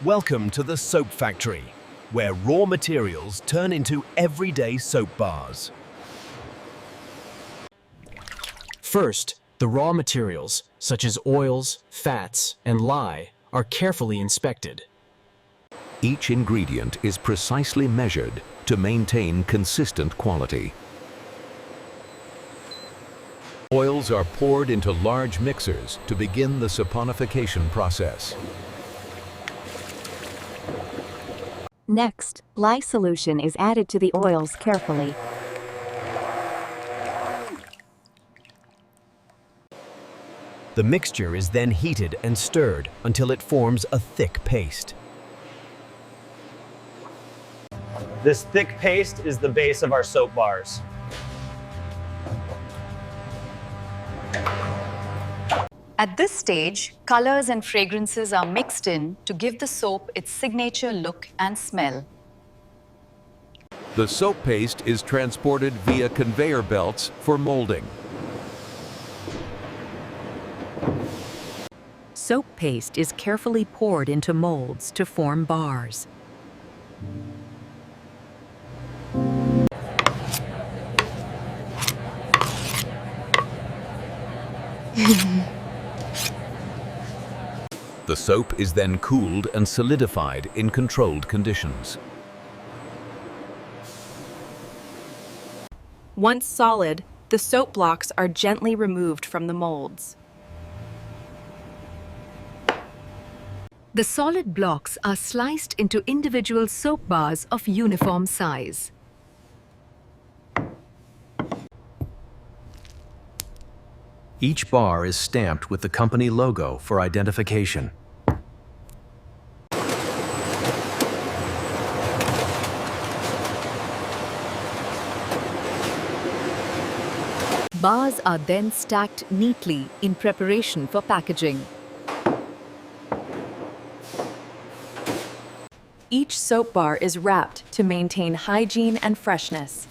Welcome to the Soap Factory, where raw materials turn into everyday soap bars. First, the raw materials, such as oils, fats, and lye, are carefully inspected. Each ingredient is precisely measured to maintain consistent quality. Oils are poured into large mixers to begin the saponification process. Next, lye solution is added to the oils carefully. The mixture is then heated and stirred until it forms a thick paste. This thick paste is the base of our soap bars. At this stage, colors and fragrances are mixed in to give the soap its signature look and smell. The soap paste is transported via conveyor belts for molding. Soap paste is carefully poured into molds to form bars. The soap is then cooled and solidified in controlled conditions. Once solid, the soap blocks are gently removed from the molds. The solid blocks are sliced into individual soap bars of uniform size. Each bar is stamped with the company logo for identification. Bars are then stacked neatly in preparation for packaging. Each soap bar is wrapped to maintain hygiene and freshness.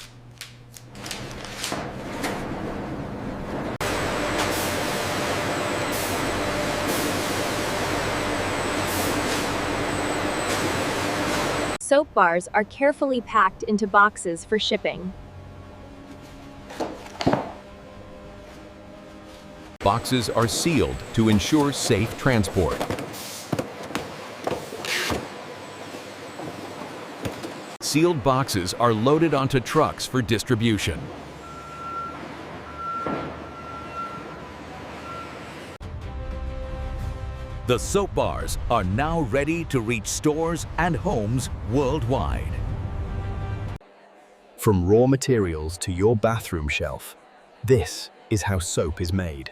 Soap bars are carefully packed into boxes for shipping. Boxes are sealed to ensure safe transport. Sealed boxes are loaded onto trucks for distribution. The soap bars are now ready to reach stores and homes worldwide. From raw materials to your bathroom shelf, this is how soap is made.